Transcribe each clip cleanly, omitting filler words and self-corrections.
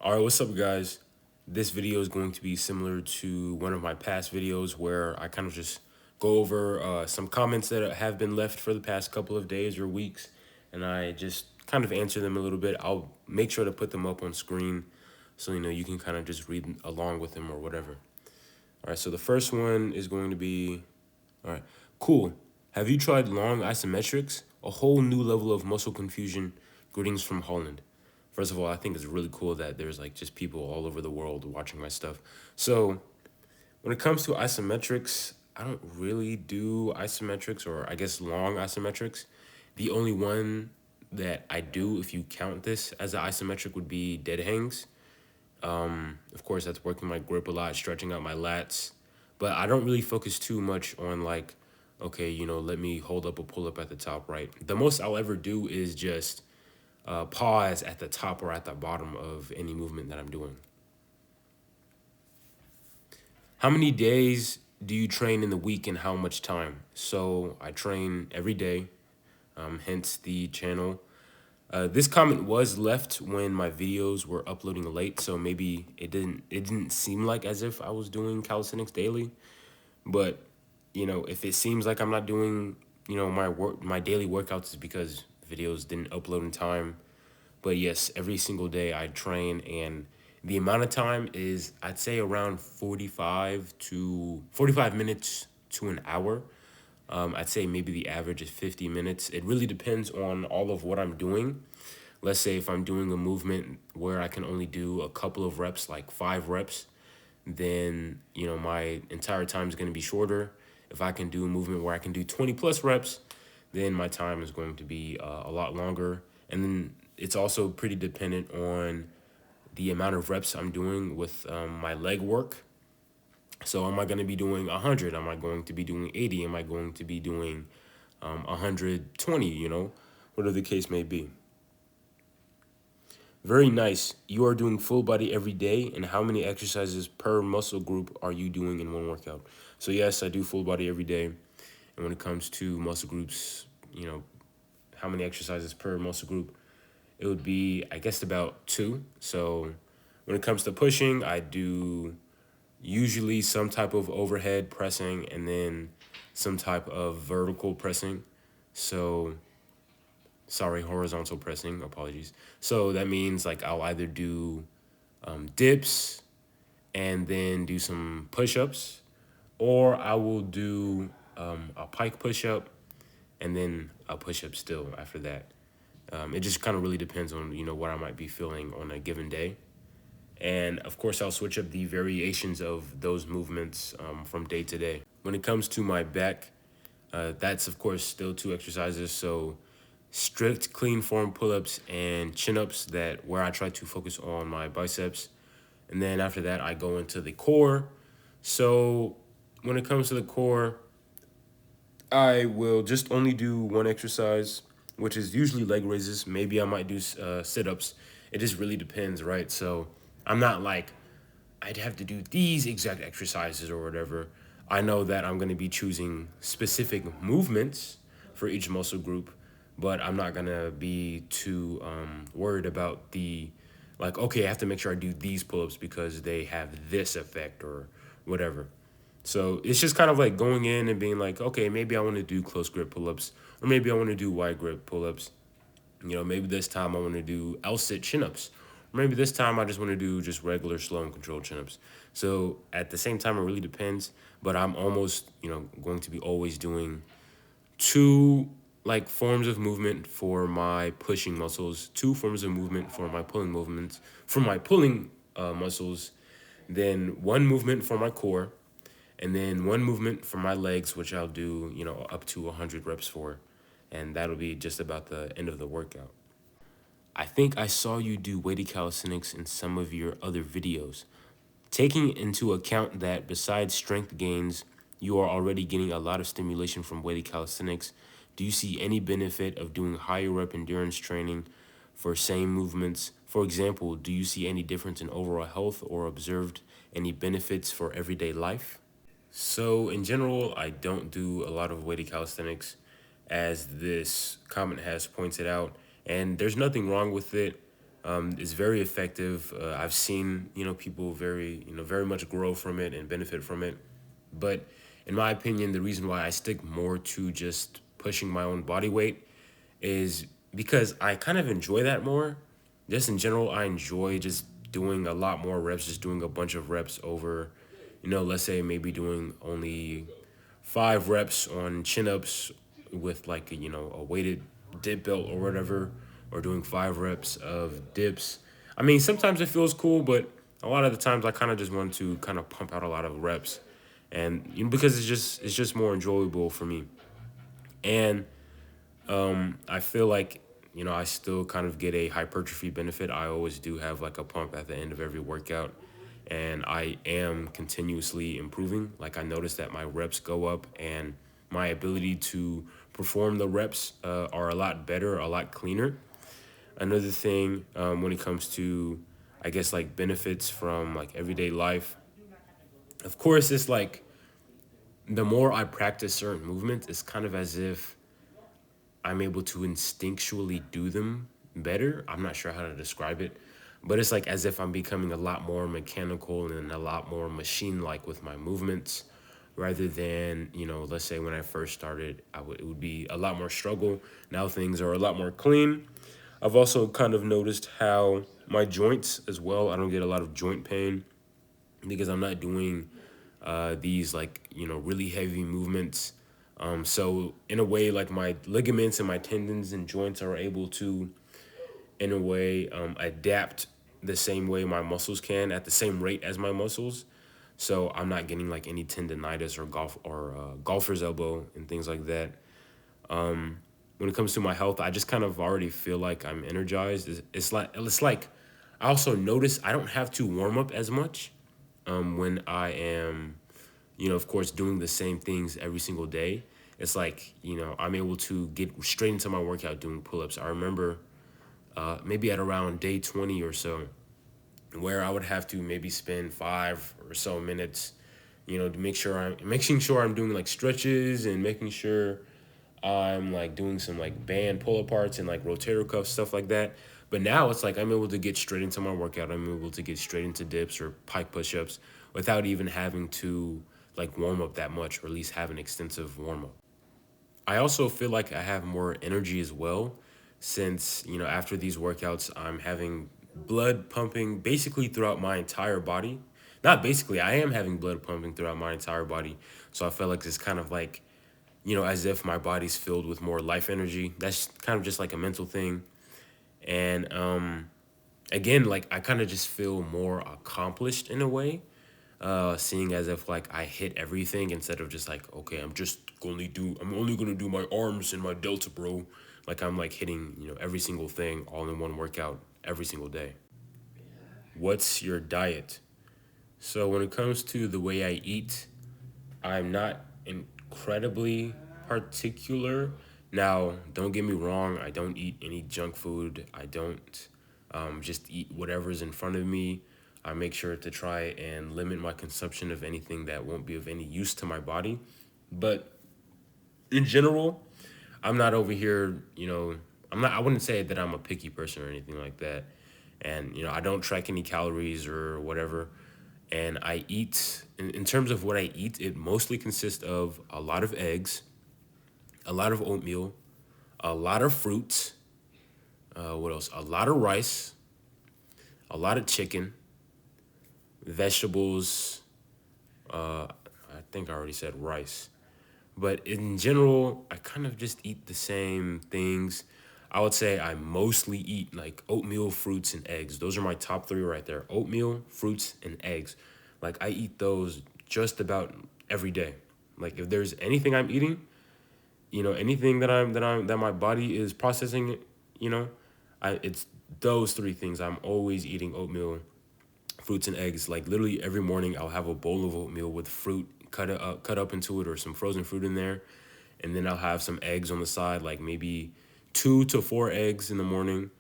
All right, what's up, guys? This video is going to be similar to one of my past videos where I kind of just go over some comments that have been left for the past couple of days or weeks, and I just kind of answer them a little bit. I'll make sure to put them up on screen so you can kind of just read along with them or whatever. All right, so the first one is going to be, all right, cool. Have you tried long isometrics? A whole new level of muscle confusion. Greetings from Holland. First of all, I think it's really cool that there's like just people all over the world watching my stuff. So when it comes to isometrics, I don't really do isometrics, or I guess long isometrics. The only one that I do, if you count this as an isometric, would be dead hangs. Of course, that's working my grip a lot, stretching out my lats. But I don't really focus too much on like, okay, let me hold up a pull up at the top, right? The most I'll ever do is just pause at the top or at the bottom of any movement that I'm doing. How many days do you train in the week and how much time? So I train every day, hence the channel. This comment was left when my videos were uploading late, so maybe it didn't seem like as if I was doing calisthenics daily. But if it seems like I'm not doing my daily workouts, is because videos didn't upload in time. But yes, every single day I train, and the amount of time is, I'd say, around 45 minutes to an hour. I'd say maybe the average is 50 minutes. It really depends on all of what I'm doing. Let's say if I'm doing a movement where I can only do a couple of reps, like 5 reps, then my entire time is going to be shorter. If I can do a movement where I can do 20 plus reps, then my time is going to be a lot longer. And then it's also pretty dependent on the amount of reps I'm doing with my leg work. So am I going to be doing 100? Am I going to be doing 80? Am I going to be doing 120, whatever the case may be. Very nice. You are doing full body every day, and how many exercises per muscle group are you doing in one workout? So yes, I do full body every day. And when it comes to muscle groups, how many exercises per muscle group, it would be, I guess, about 2. So when it comes to pushing, I do usually some type of overhead pressing and then some type of vertical pressing. So, sorry, horizontal pressing, apologies. So that means like I'll either do dips and then do some push-ups, or I will do a pike push-up and then a push-up still after that. It just kind of really depends on, what I might be feeling on a given day. And of course, I'll switch up the variations of those movements from day to day. When it comes to my back, that's of course still 2 exercises. So strict clean form pull-ups and chin-ups, that where I try to focus on my biceps. And then after that, I go into the core. So when it comes to the core, I will just only do 1 exercise, which is usually leg raises. Maybe I might do sit-ups. It just really depends, right? So I'm not like, I'd have to do these exact exercises or whatever. I know that I'm going to be choosing specific movements for each muscle group, but I'm not going to be too worried about like, okay, I have to make sure I do these pull-ups because they have this effect or whatever. So it's just kind of like going in and being like, okay, maybe I want to do close grip pull-ups, or maybe I want to do wide grip pull-ups. Maybe this time I want to do L-sit chin-ups. Or maybe this time I just want to do just regular slow and controlled chin-ups. So at the same time, it really depends. But I'm almost, going to be always doing 2 like forms of movement for my pushing muscles, 2 forms of movement for my pulling movements, for my pulling muscles, then 1 movement for my core, and then 1 movement for my legs, which I'll do, up to 100 reps for. And that'll be just about the end of the workout. I think I saw you do weighted calisthenics in some of your other videos. Taking into account that besides strength gains, you are already getting a lot of stimulation from weighted calisthenics, do you see any benefit of doing higher rep endurance training for same movements? For example, do you see any difference in overall health or observed any benefits for everyday life? So in general, I don't do a lot of weighted calisthenics, as this comment has pointed out, and there's nothing wrong with it. It's very effective. I've seen, people very much grow from it and benefit from it. But in my opinion, the reason why I stick more to just pushing my own body weight is because I kind of enjoy that more. Just in general, I enjoy just doing a lot more reps, just doing a bunch of reps over, let's say maybe doing only 5 reps on chin ups with like a weighted dip belt or whatever, or doing 5 reps of dips. I mean, sometimes it feels cool, but a lot of the times I kind of just want to kind of pump out a lot of reps, and because it's just more enjoyable for me. And I feel like I still kind of get a hypertrophy benefit. I always do have like a pump at the end of every workout, and I am continuously improving. Like I notice that my reps go up, and my ability to perform the reps are a lot better, a lot cleaner. Another thing, when it comes to, I guess, like benefits from like everyday life, of course, it's like the more I practice certain movements, it's kind of as if I'm able to instinctually do them better. I'm not sure how to describe it, but it's like as if I'm becoming a lot more mechanical and a lot more machine like with my movements, rather than, let's say when I first started, it would be a lot more struggle. Now things are a lot more clean. I've also kind of noticed how my joints as well, I don't get a lot of joint pain because I'm not doing these like really heavy movements. So in a way, like my ligaments and my tendons and joints are able to, in a way, adapt the same way my muscles can at the same rate as my muscles. So I'm not getting like any tendonitis or golfer's elbow and things like that. When it comes to my health, I just kind of already feel like I'm energized. It's like I also notice I don't have to warm up as much when I am, of course, doing the same things every single day. It's like, I'm able to get straight into my workout doing pull ups. I remember maybe at around day 20 or so, where I would have to maybe spend 5 or so minutes, to making sure I'm doing like stretches and making sure I'm like doing some like band pull aparts and like rotator cuff stuff like that. But now it's like I'm able to get straight into my workout. I'm able to get straight into dips or pike push ups without even having to like warm up that much, or at least have an extensive warm up. I also feel like I have more energy as well, since, after these workouts, I'm having blood pumping basically throughout my entire body. Not basically, I am having blood pumping throughout my entire body. So I feel like it's kind of like, as if my body's filled with more life energy. That's kind of just like a mental thing. And again, like I kind of just feel more accomplished in a way, seeing as if like I hit everything instead of just like, okay, I'm only gonna do my arms and my delta, bro. Like I'm like hitting, every single thing all in one workout every single day. What's your diet? So when it comes to the way I eat, I'm not incredibly particular. Now, don't get me wrong, I don't eat any junk food. I don't just eat whatever's in front of me. I make sure to try and limit my consumption of anything that won't be of any use to my body. But in general, I'm not over here, I wouldn't say that I'm a picky person or anything like that. And, I don't track any calories or whatever. And I eat, in terms of what I eat, it mostly consists of a lot of eggs, a lot of oatmeal, a lot of fruits, what else? A lot of rice, a lot of chicken, vegetables. I think I already said rice. But in general, I kind of just eat the same things. I would say I mostly eat like oatmeal, fruits, and eggs. Those are my top three right there: oatmeal, fruits, and eggs. Like I eat those just about every day. Like if there's anything I'm eating, anything that my body is processing, you know, it's those three things. I'm always eating oatmeal, fruits, and eggs. Like literally every morning, I'll have a bowl of oatmeal with fruit cut up into it, or some frozen fruit in there, and then I'll have some eggs on the side, like maybe 2 to 4 eggs in the morning,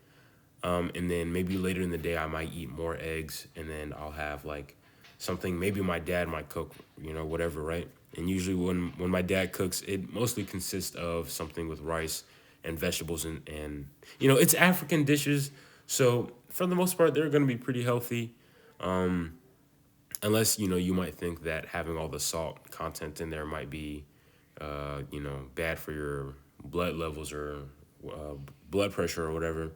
and then maybe later in the day I might eat more eggs, and then I'll have like something maybe my dad might cook, whatever, right? And usually when my dad cooks, it mostly consists of something with rice and vegetables, and it's African dishes. So for the most part, they're going to be pretty healthy. Unless, you might think that having all the salt content in there might be, bad for your blood levels or uh, blood pressure or whatever.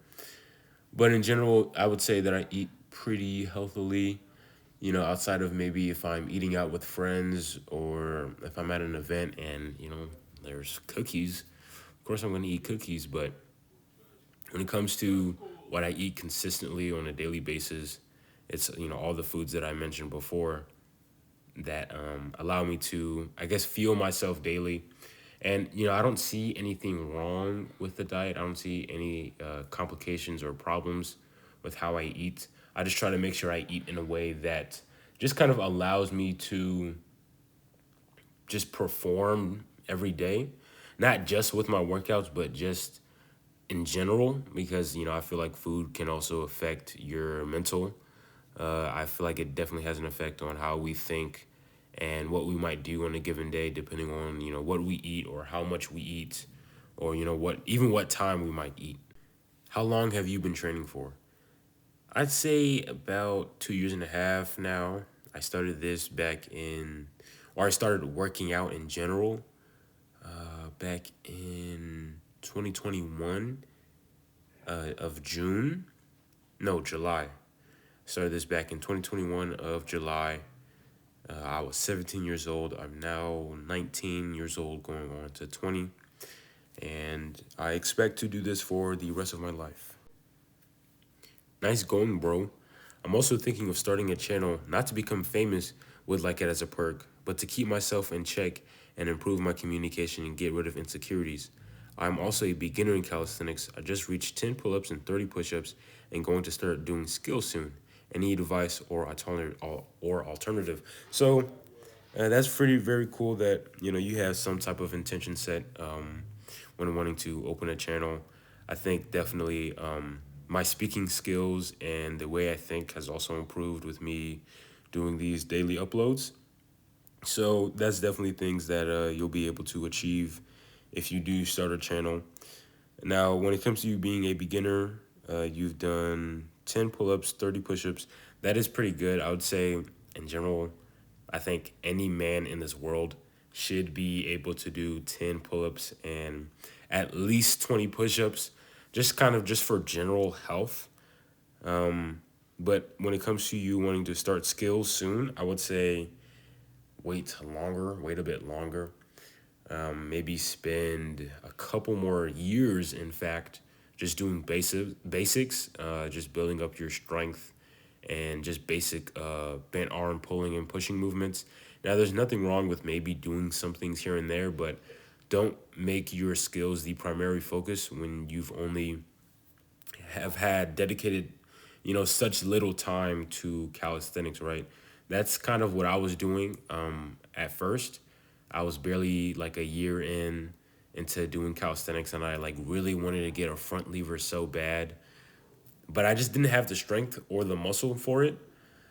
But in general, I would say that I eat pretty healthily, outside of maybe if I'm eating out with friends or if I'm at an event and, there's cookies. Of course, I'm going to eat cookies, but when it comes to what I eat consistently on a daily basis, it's, all the foods that I mentioned before that allow me to, I guess, fuel myself daily. And, I don't see anything wrong with the diet. I don't see any complications or problems with how I eat. I just try to make sure I eat in a way that just kind of allows me to just perform every day, not just with my workouts, but just in general, because, I feel like food can also affect your mental. I feel like it definitely has an effect on how we think and what we might do on a given day, depending on, what we eat or how much we eat, or, what time we might eat. How long have you been training for? I'd say about 2 years and a half now. I started this back in, or I started working out in general back in 2021 of June. No, July. Started this back in 2021 of July. I was 17 years old. I'm now 19 years old, going on to 20. And I expect to do this for the rest of my life. Nice going, bro. I'm also thinking of starting a channel, not to become famous, would like it as a perk, but to keep myself in check and improve my communication and get rid of insecurities. I'm also a beginner in calisthenics. I just reached 10 pull-ups and 30 push-ups and going to start doing skills soon. Any advice or alternative? So that's pretty very cool that you have some type of intention set when wanting to open a channel. I think definitely my speaking skills and the way I think has also improved with me doing these daily uploads. So that's definitely things that you'll be able to achieve if you do start a channel. Now, when it comes to you being a beginner, you've done 10 pull-ups, 30 push-ups. That is pretty good. I would say in general, I think any man in this world should be able to do 10 pull-ups and at least 20 push-ups, just for general health. But when it comes to you wanting to start skills soon, I would say wait a bit longer. Maybe spend a couple more years, in fact, just doing basics, just building up your strength and just basic bent arm pulling and pushing movements. Now, there's nothing wrong with maybe doing some things here and there, but don't make your skills the primary focus when you've only have had dedicated, such little time to calisthenics, right? That's kind of what I was doing at first. I was barely like a year into doing calisthenics, and I like really wanted to get a front lever so bad, but I just didn't have the strength or the muscle for it.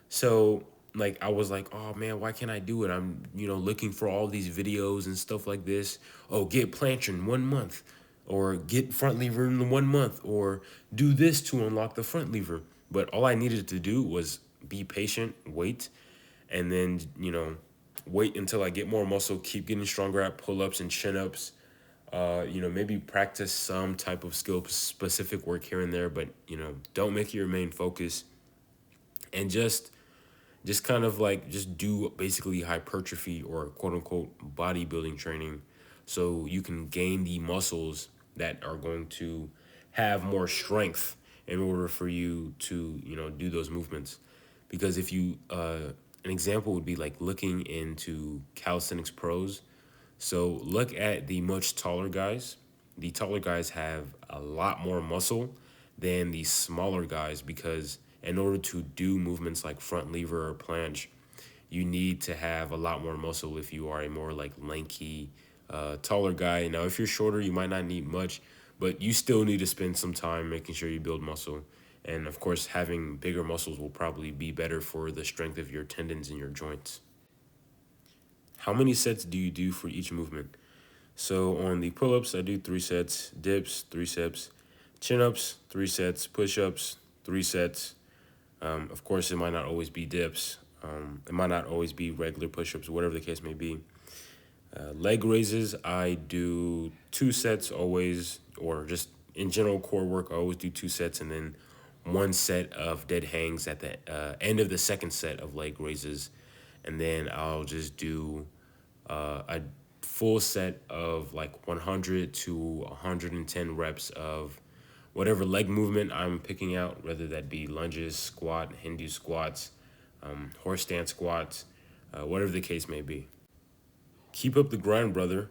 So like I was like, oh man, why can't I do it? I'm looking for all these videos and stuff like this. Oh, get plancher in 1 month, or get front lever in 1 month, or do this to unlock the front lever. But all I needed to do was be patient, wait, and then wait until I get more muscle, keep getting stronger at pull-ups and chin-ups. Maybe practice some type of skill specific work here and there, but don't make it your main focus, and just kind of like just do basically hypertrophy or quote unquote bodybuilding training so you can gain the muscles that are going to have more strength in order for you to do those movements. Because if you an example would be like looking into calisthenics pros. So look at the much taller guys. The taller guys have a lot more muscle than the smaller guys, because in order to do movements like front lever or planche, you need to have a lot more muscle if you are a more like lanky, taller guy. Now, if you're shorter, you might not need much, but you still need to spend some time making sure you build muscle. And of course, having bigger muscles will probably be better for the strength of your tendons and your joints. How many sets do you do for each movement? So on the pull-ups, I do 3 sets, dips, 3 sets, chin-ups, 3 sets, push-ups, 3 sets. Of course, it might not always be dips. It might not always be regular push-ups, whatever the case may be. Leg raises, I do 2 sets always, or just in general core work, I always do 2 sets, and then 1 set of dead hangs at the end of the second set of leg raises. And then I'll just do a full set of like 100 to 110 reps of whatever leg movement I'm picking out, whether that be lunges, squat, Hindu squats, horse stance squats, whatever the case may be. Keep up the grind, brother.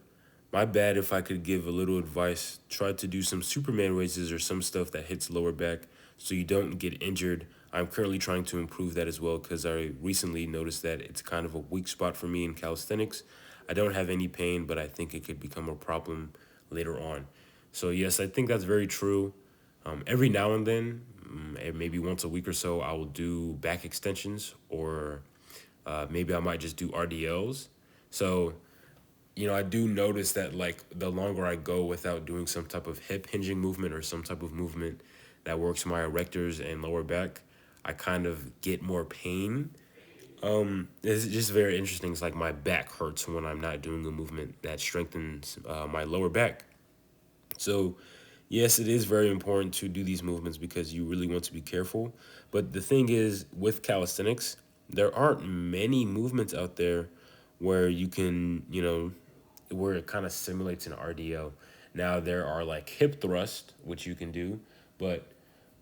My bad if I could give a little advice. Try to do some Superman raises or some stuff that hits lower back so you don't get injured. I'm currently trying to improve that as well because I recently noticed that it's kind of a weak spot for me in calisthenics. I don't have any pain, but I think it could become a problem later on. So yes, I think that's very true. Every now and then, maybe once a week or so, I will do back extensions, or maybe I might just do RDLs. So I do notice that like the longer I go without doing some type of hip hinging movement or some type of movement that works my erectors and lower back, I kind of get more pain. It's just very interesting. It's like my back hurts when I'm not doing a movement that strengthens my lower back. So, yes, it is very important to do these movements because you really want to be careful. But the thing is, with calisthenics, there aren't many movements out there where you can, where it kind of simulates an RDL. Now, there are like hip thrust, which you can do, but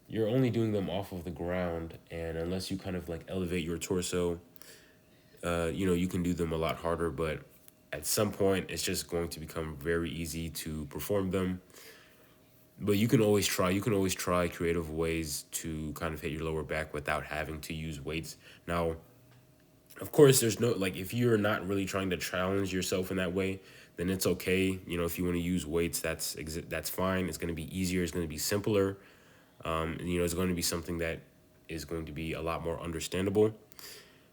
you're only doing them off of the ground. And unless you kind of like elevate your torso, you can do them a lot harder. But at some point, it's just going to become very easy to perform them. But you can always try. You can always try creative ways to kind of hit your lower back without having to use weights. Now, of course, there's no, like, if you're not really trying to challenge yourself in that way, then it's okay. If you want to use weights, that's fine. It's going to be easier. It's going to be simpler. It's going to be something that is going to be a lot more understandable.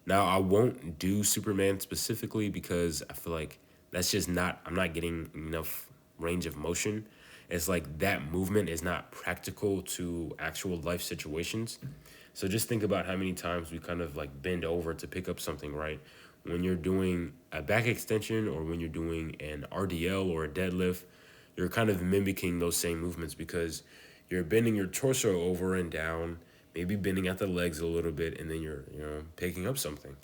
Now, I won't do Superman specifically because I feel like I'm not getting enough range of motion. It's like that movement is not practical to actual life situations. So just think about how many times we kind of like bend over to pick up something, right? When you're doing a back extension or when you're doing an RDL or a deadlift, you're kind of mimicking those same movements because you're bending your torso over and down, maybe bending at the legs a little bit, and then you're picking up something.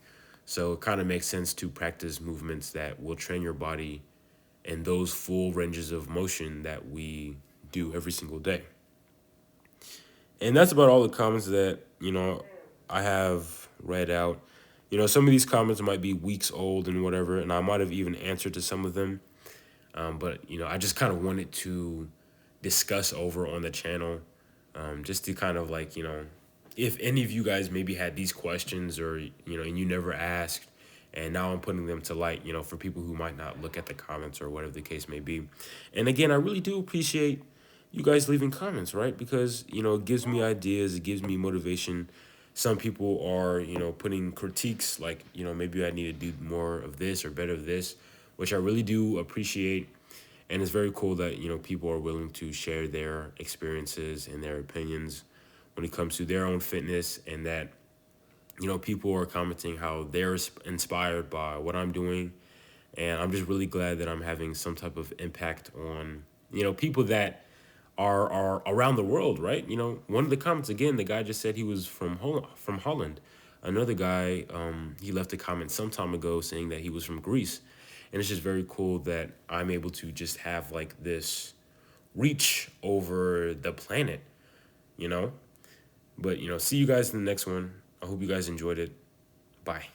So it kind of makes sense to practice movements that will train your body in those full ranges of motion that we do every single day. And that's about all the comments that, I have read out. Some of these comments might be weeks old and whatever, and I might have even answered to some of them. But, I just kind of wanted to discuss over on the channel, just to kind of like, if any of you guys maybe had these questions or, and you never asked, and now I'm putting them to light, for people who might not look at the comments or whatever the case may be. And again, I really do appreciate you guys leaving comments, right? Because, it gives me ideas, it gives me motivation. Some people are, putting critiques like, maybe I need to do more of this or better of this, which I really do appreciate. And it's very cool that, people are willing to share their experiences and their opinions when it comes to their own fitness, and that, people are commenting how they're inspired by what I'm doing. And I'm just really glad that I'm having some type of impact on, people that are around the world, right? One of the comments, again, the guy just said he was from Holland. Another guy, he left a comment some time ago saying that he was from Greece. And it's just very cool that I'm able to just have like this reach over the planet, you know? But, see you guys in the next one. I hope you guys enjoyed it. Bye.